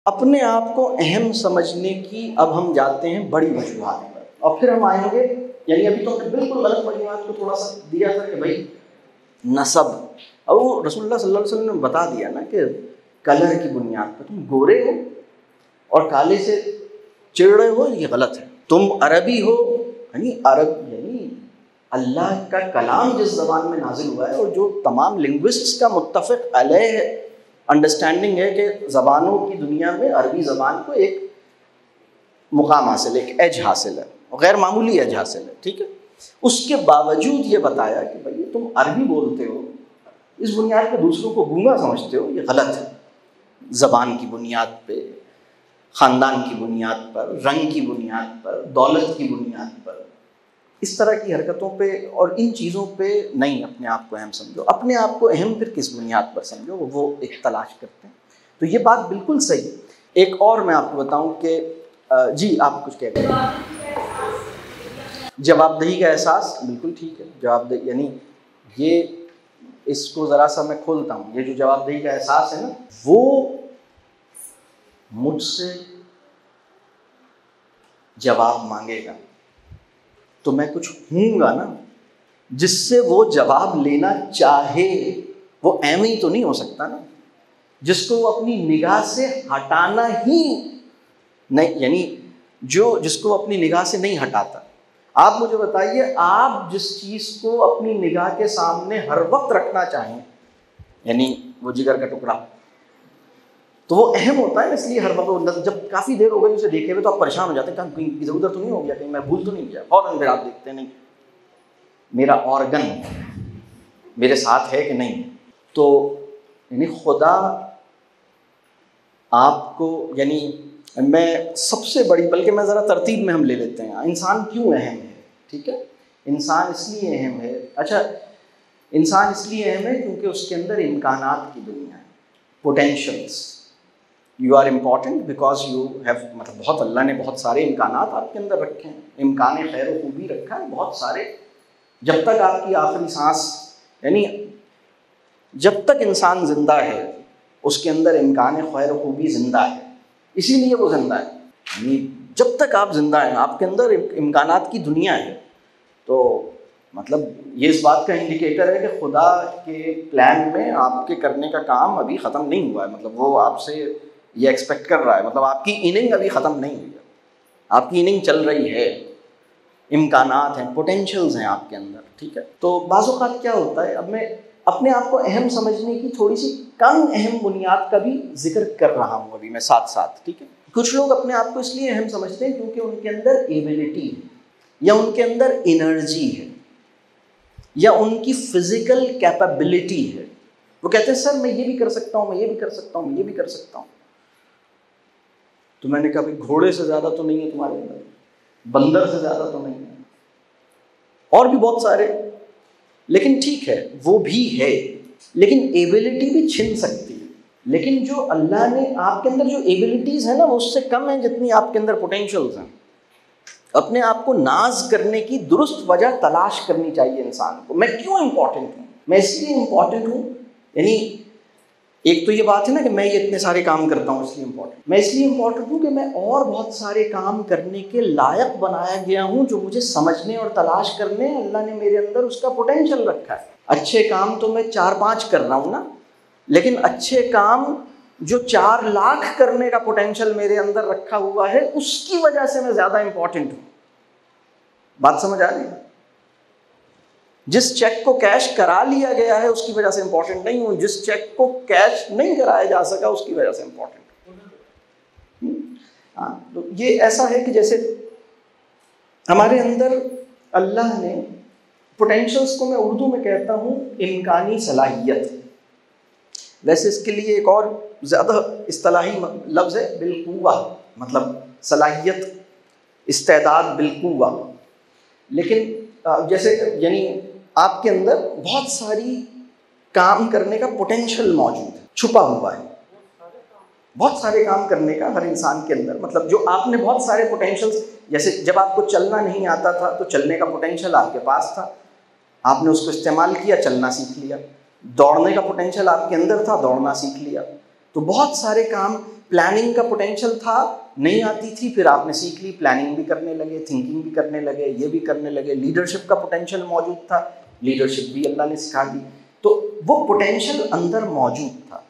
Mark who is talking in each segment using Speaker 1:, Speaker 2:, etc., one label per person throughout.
Speaker 1: अपने आप को अहम समझने की अब हम जाते हैं बड़ी वजूहात पर, और फिर हम आएंगे, यानी अभी तो हमने बिल्कुल गलत वजूहात को थोड़ा सा दिया था कि भाई नसब, और वो रसूलुल्लाह सल्लल्लाहु अलैहि वसल्लम ने बता दिया ना कि कलर की बुनियाद पर तुम गोरे हो और काले से चिढ़ रहे हो, ये गलत है। तुम अरबी हो, यानी अरब यानी अल्लाह का कलाम जिस ज़बान में नाजिल हुआ है, और जो तमाम लिंग्विस्ट्स का मुत्तफ़िक़ अलैह अंडरस्टैंडिंग है कि ज़बानों की दुनिया में अरबी ज़बान को एक मुकाम हासिल है, एक एज हासिल है, और गैर मामूली एज हासिल है, ठीक है। उसके बावजूद ये बताया कि भाई तुम अरबी बोलते हो, इस बुनियाद पर दूसरों को गूंगा समझते हो, ये गलत है। ज़बान की बुनियाद पे, ख़ानदान की बुनियाद पर, रंग की बुनियाद पर, दौलत की बुनियाद पर, इस तरह की हरकतों पे और इन चीज़ों पे नहीं अपने आप को अहम समझो। अपने आप को अहम फिर किस बुनियाद पर समझो, वो एक तलाश करते हैं। तो ये बात बिल्कुल सही। एक और मैं आपको बताऊं कि जी आप कुछ कह रहे हैं। जवाबदेही का एहसास, बिल्कुल ठीक है। जवाबदेही यानी ये, इसको ज़रा सा मैं खोलता हूँ। ये जो जवाबदेही का एहसास है ना, वो मुझसे जवाब मांगेगा तो मैं कुछ हूँगा ना जिससे वो जवाब लेना चाहे। वो एम ही तो नहीं हो सकता ना, जिसको वो अपनी निगाह से हटाना ही नहीं, यानी जिसको अपनी निगाह से नहीं हटाता। आप मुझे बताइए, आप जिस चीज़ को अपनी निगाह के सामने हर वक्त रखना चाहें, यानी वो जिगर का टुकड़ा, तो वो अहम होता है, इसलिए हर वक्त जब काफ़ी देर हो गई उसे देखे हुए तो आप परेशान हो जाते हैं, कहीं इधर उधर तो नहीं हो गया, कहीं मैं भूल तो नहीं गया। फौरन फिर आप देखते हैं नहीं मेरा ऑर्गन मेरे साथ है कि नहीं। तो यानी खुदा आपको, यानी मैं सबसे बड़ी, बल्कि मैं ज़रा तरतीब में हम ले लेते हैं, इंसान क्यों अहम है, ठीक है। इंसान इसलिए अहम है, अच्छा इंसान इसलिए अहम है क्योंकि उसके अंदर इम्कानात की दुनिया है, potentials. You are important because you have, मतलब बहुत, अल्लाह ने बहुत सारे इम्कानात आपके अंदर रखे हैं, इम्कान खैर व खूबी रखा है बहुत सारे। जब तक आपकी आखिरी सांस, यानी जब तक इंसान जिंदा है उसके अंदर इम्कान खैर व खूबी जिंदा है, इसीलिए वो जिंदा है। यानी जब तक आप जिंदा हैं आपके अंदर इम्कानात की दुनिया है। तो मतलब ये इस बात का इंडिकेटर है कि खुदा के प्लान में आपके करने का काम अभी ख़त्म नहीं हुआ है। मतलब वो आपसे ये एक्सपेक्ट कर रहा है, मतलब आपकी इनिंग अभी ख़त्म नहीं हुई है, आपकी इनिंग चल रही है, इम्कानात हैं, पोटेंशियल्स हैं आपके अंदर, ठीक है। तो बाज़ औक़ात क्या होता है, अब मैं अपने आप को अहम समझने की थोड़ी सी कम अहम बुनियाद का भी जिक्र कर रहा हूँ अभी मैं साथ साथ, ठीक है। कुछ लोग अपने आप को इसलिए अहम समझते हैं क्योंकि उनके अंदर एबिलिटी है, या उनके अंदर एनर्जी है, या उनकी फिजिकल कैपेबिलिटी है। वो कहते हैं सर मैं ये भी कर सकता हूँ, मैं ये भी कर सकता हूँ, मैं ये भी कर सकता हूँ। तो मैंने कहा भाई घोड़े से ज़्यादा तो नहीं है तुम्हारे अंदर, बंदर से ज़्यादा तो नहीं है, और भी बहुत सारे, लेकिन ठीक है वो भी है, लेकिन एबिलिटी भी छिन सकती है। लेकिन जो अल्लाह ने आपके अंदर जो एबिलिटीज़ है ना, वो उससे कम है जितनी आपके अंदर पोटेंशियल्स हैं। अपने आप को नाज करने की दुरुस्त वजह तलाश करनी चाहिए इंसान को। मैं क्यों इम्पॉर्टेंट हूँ, मैं इसलिए इम्पॉर्टेंट हूँ, यानी एक तो ये बात है ना कि मैं ये इतने सारे काम करता हूँ इसलिए इम्पॉर्टेंट, मैं इसलिए इम्पॉर्टेंट हूँ कि मैं और बहुत सारे काम करने के लायक बनाया गया हूँ जो मुझे समझने और तलाश करने अल्लाह ने मेरे अंदर उसका पोटेंशियल रखा है। अच्छे काम तो मैं 4-5 कर रहा हूँ ना, लेकिन अच्छे काम जो 4 लाख करने का पोटेंशियल मेरे अंदर रखा हुआ है उसकी वजह से मैं ज़्यादा इम्पॉर्टेंट हूँ। बात समझ आ रही है? जिस चेक को कैश करा लिया गया है उसकी वजह से इंपॉर्टेंट नहीं हूं, जिस चेक को कैश नहीं कराया जा सका उसकी वजह से इंपॉर्टेंट। हाँ, तो ये ऐसा है कि जैसे हमारे अंदर अल्लाह ने पोटेंशियल्स को मैं उर्दू में कहता हूँ इम्कानी सलाहियत। वैसे इसके लिए एक और ज़्यादा इस्तिलाही लफ्ज़ है बिलकुवा, मतलब सलाहियत, इस्तेदाद, बिलकुवा। लेकिन जैसे यानी आपके अंदर बहुत सारी काम करने का पोटेंशियल मौजूद है, छुपा हुआ है, बहुत सारे काम करने का हर इंसान के अंदर। मतलब जो आपने बहुत सारे पोटेंशियल्स, जैसे जब आपको चलना नहीं आता था तो चलने का पोटेंशियल आपके पास था, आपने उसको इस्तेमाल किया, चलना सीख लिया। दौड़ने का पोटेंशियल आपके अंदर था, दौड़ना सीख लिया। तो बहुत सारे काम, प्लानिंग का पोटेंशियल था, नहीं आती थी, फिर आपने सीख ली, प्लानिंग भी करने लगे, थिंकिंग भी करने लगे, ये भी करने लगे। लीडरशिप का पोटेंशियल मौजूद था, लीडरशिप भी अल्लाह ने सिखा दी। तो वो पोटेंशियल अंदर मौजूद था।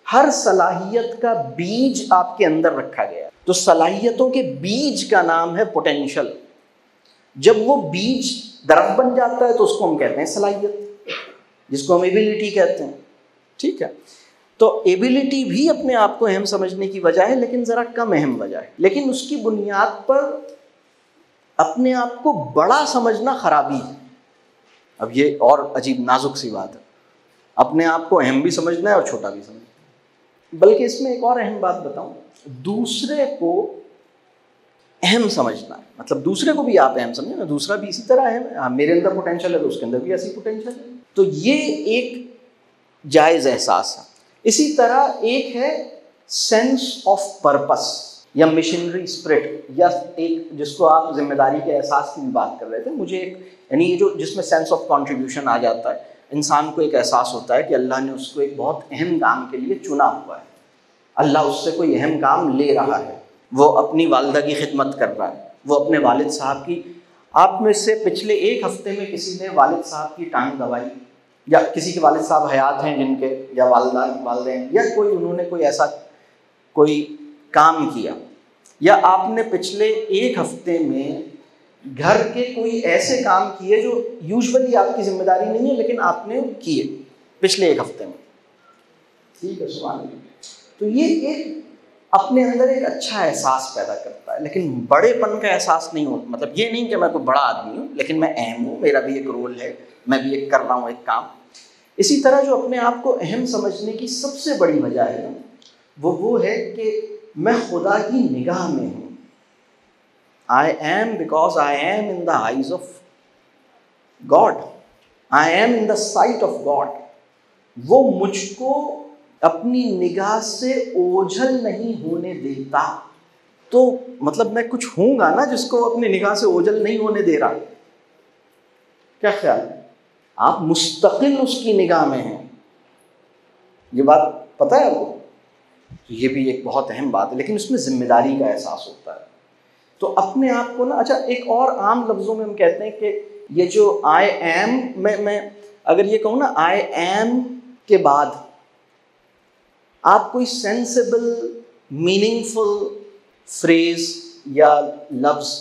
Speaker 1: हर सलाहियत का बीज आपके अंदर रखा गया। तो सलाहियतों के बीज का नाम है पोटेंशियल। जब वो बीज दरख्त बन जाता है तो उसको हम कहते हैं सलाहियत, जिसको हम एबिलिटी कहते हैं। ठीक है, तो एबिलिटी भी अपने आप को अहम समझने की वजह है, लेकिन ज़रा कम अहम वजह है। लेकिन उसकी बुनियाद पर अपने आप को बड़ा समझना खराबी है। अब ये और अजीब नाजुक सी बात है, अपने आप को अहम भी समझना है और छोटा भी समझना है। बल्कि इसमें एक और अहम बात बताऊं, दूसरे को अहम समझना है, मतलब दूसरे को भी आप अहम समझे ना, दूसरा भी इसी तरह अहम है। हाँ, मेरे अंदर पोटेंशियल है तो उसके अंदर भी ऐसी पोटेंशियल है। तो ये एक जायज़ एहसास है। इसी तरह एक है सेंस ऑफ पर्पस या मिशनरी स्पिरिट, या एक जिसको आप जिम्मेदारी के एहसास की भी बात कर रहे थे। मुझे एक, यानी ये जो जिसमें सेंस ऑफ कंट्रीब्यूशन आ जाता है, इंसान को एक एहसास होता है कि अल्लाह ने उसको एक बहुत अहम काम के लिए चुना हुआ है, अल्लाह उससे कोई अहम काम ले रहा है, वो अपनी वालिदा की खिदमत कर रहा है, वो अपने वालिद साहब की। आप में से पिछले एक हफ्ते में किसी ने वालिद साहब की टांग दबाई, या किसी के वालिद साहब हयात हैं जिनके, या वालिदैन, या कोई उन्होंने कोई ऐसा कोई काम किया, या आपने पिछले एक हफ्ते में घर के कोई ऐसे काम किए जो यूजुअली आपकी जिम्मेदारी नहीं है लेकिन आपने किए पिछले एक हफ्ते में। ठीक है, सुभान अल्लाह। तो ये एक अपने अंदर एक अच्छा एहसास पैदा करता है, लेकिन बड़ेपन का एहसास नहीं हो, मतलब ये नहीं कि मैं कोई बड़ा आदमी हूँ लेकिन मैं अहम हूँ, मेरा भी एक रोल है, मैं भी एक कर रहा हूँ एक काम। इसी तरह जो अपने आप को अहम समझने की सबसे बड़ी वजह है ना, वो है कि मैं खुदा की निगाह में हूँ। I am because I am in the eyes of God. I am in the sight of God. वो मुझको अपनी निगाह से ओझल नहीं होने देता। तो मतलब मैं कुछ हूँगा ना जिसको अपनी निगाह से ओझल नहीं होने दे रहा। क्या ख्याल है? आप मुस्तकिल उसकी निगाह में हैं, ये बात पता है आपको? तो ये भी एक बहुत अहम बात है, लेकिन उसमें जिम्मेदारी का एहसास होता है। तो अपने आप को ना, अच्छा एक और आम लफ्ज़ों में हम कहते हैं कि ये जो आई एम, मैं अगर ये कहूँ ना आई एम के बाद आप कोई सेंसिबल मीनिंगफुल फ्रेज या लफ्ज़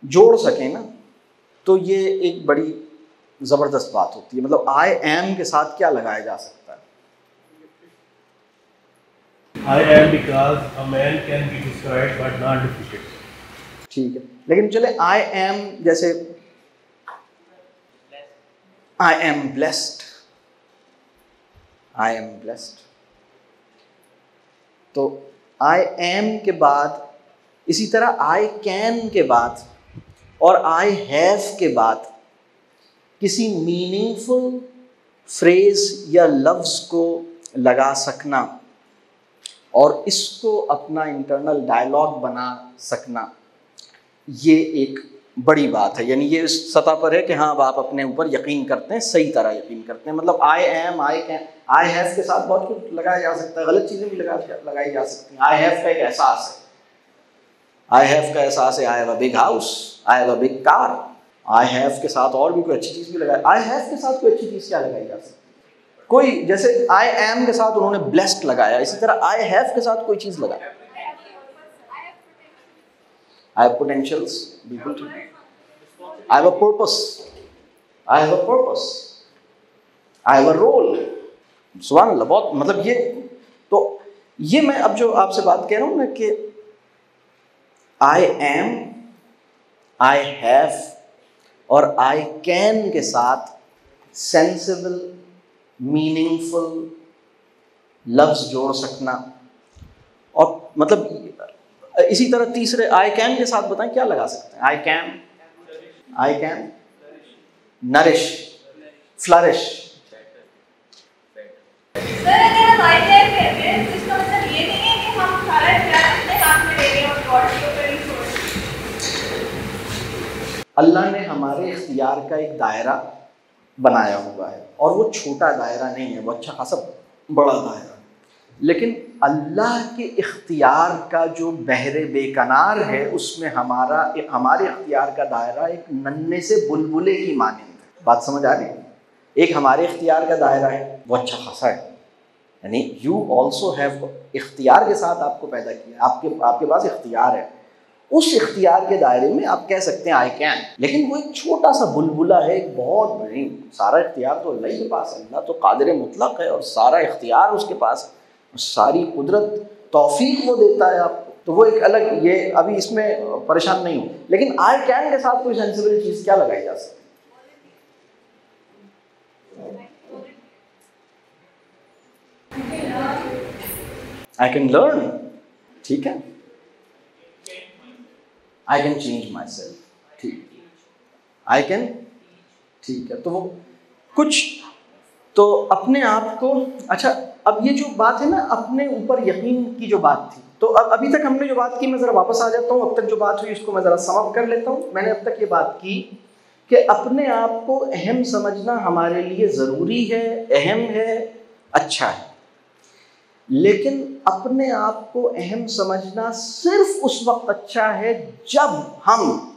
Speaker 1: जोड़ सकें ना, तो ये एक बड़ी ज़बरदस्त बात होती है। मतलब आई एम के साथ क्या लगाया जा सकता है?
Speaker 2: I am because a man can be destroyed but not defeated.
Speaker 1: ठीक है, लेकिन चले आई एम, जैसे I am blessed, I am blessed, तो आई एम के बाद, इसी तरह आई कैन के बाद और आई हैव के बाद किसी मीनिंगफुल फ्रेज या लफ्ज़ को लगा सकना और इसको अपना इंटरनल डायलॉग बना सकना, ये एक बड़ी बात है। यानी ये इस सतह पर है कि हाँ, अब आप अपने ऊपर यकीन करते हैं, सही तरह यकीन करते हैं। मतलब I am, I can, I have के साथ बहुत कुछ लगाया जा सकता है, गलत चीज़ें भी लगाई जा सकती हैं। आई हैव का एक एहसास है, आई हैव का एहसास है, आई have a big house, I have a big car. I have के साथ और भी कोई अच्छी चीज़ भी लगाई, आई हैव के साथ कोई अच्छी चीज़ क्या लगाई जा सकती है? कोई, जैसे आई एम के साथ उन्होंने ब्लेस्ड लगाया, इसी तरह आई हैव के साथ कोई चीज़ लगाया। आई हैव पोटेंशियल्स, बिल्कुल ठीक। I have a purpose, I have a purpose, I have a role. सुभान अल्लाह, बहुत, मतलब ये तो ये मैं अब जो आपसे बात कह रहा हूँ ना कि आई एम, आई हैव और आई कैन के साथ सेंसिबल मीनिंगफुल लफ्ज़ जोड़ सकना, और मतलब इसी तरह तीसरे आई कैन के साथ बताएं क्या लगा सकते हैं? I can nourish, flourish.
Speaker 3: Sir अगर हम आई कैन कहते हैं तो इसका मतलब ये नहीं है कि हम सारा इख्तियार अपने हाथ में ले लें और गॉड के ऊपर ही छोड़ दें।
Speaker 1: अल्लाह ने हमारे इख्तियार का एक दायरा बनाया हुआ है, और वो छोटा दायरा नहीं है, वो अच्छा खासा बड़ा दायरा। लेकिन अल्लाह के इख्तियार का जो बहरे बेकनार है उसमें हमारे इख्तियार का दायरा एक नन्हे से बुलबुले की मानिंद है। बात समझ आ रही है? एक हमारे इख्तियार का दायरा है वो अच्छा खासा है, यानी यू ऑल्सो हैव, इख्तियार के साथ आपको पैदा किया, आपके पास इख्तियार है, उस इख्तियार के दायरे में आप कह सकते हैं आई कैन। लेकिन वो एक छोटा सा बुलबुला है, एक बहुत बड़ी, सारा इख्तियार तो अल्लाह के पास है, अल्लाह तो कादिर मुतलक है और सारा इख्तियार उसके पास है, सारी कुदरत तौफीक वो देता है आपको। तो वो एक अलग, ये अभी इसमें परेशान नहीं हो, लेकिन आई कैन के साथ कोई सेंसिबल चीज़ क्या लगाई जा सकती? आई कैन लर्न, ठीक है, I can change my self, ठीक, आई कैन, ठीक है। तो वो कुछ तो अपने आप को, अच्छा अब ये जो बात है ना अपने ऊपर यकीन की जो बात थी, तो अब अभी तक हमने जो बात की, मैं ज़रा वापस आ जाता हूँ, अब तक जो बात हुई इसको मैं ज़रा समअप कर लेता हूँ। मैंने अब तक ये बात की कि अपने आप को अहम समझना हमारे लिए ज़रूरी है, अहम है, अच्छा है, लेकिन अपने आप को अहम समझना सिर्फ उस वक्त अच्छा है जब हम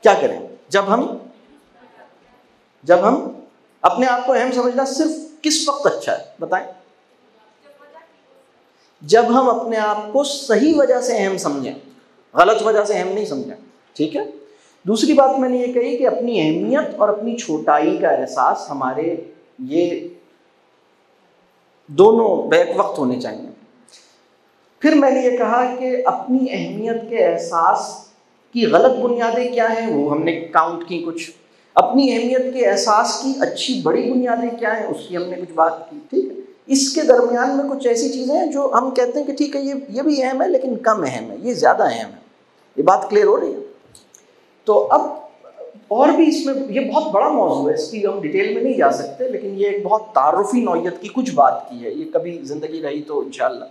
Speaker 1: क्या करें, जब हम अपने आप को अहम समझना सिर्फ किस वक्त अच्छा है बताएं? जब हम अपने आप को सही वजह से अहम समझें, गलत वजह से अहम नहीं समझें, ठीक है। दूसरी बात मैंने ये कही कि अपनी अहमियत और अपनी छोटाई का एहसास हमारे ये दोनों बैक वक्त होने चाहिए। फिर मैंने ये कहा कि अपनी अहमियत के एहसास की गलत बुनियादें क्या हैं, वो हमने काउंट की कुछ। अपनी अहमियत के एहसास की अच्छी बड़ी बुनियादें क्या हैं, उसकी हमने कुछ बात की, ठीक है। इसके दरमियान में कुछ ऐसी चीज़ें हैं जो हम कहते हैं कि ठीक है ये भी अहम है लेकिन कम अहम है, ये ज़्यादा अहम है। ये बात क्लियर हो रही है? तो अब और भी इसमें ये बहुत बड़ा मौजू है, इसकी हम डिटेल में नहीं जा सकते, लेकिन ये एक बहुत तारुफी नौइयत की कुछ बात की है, ये कभी ज़िंदगी रही तो इंशाअल्लाह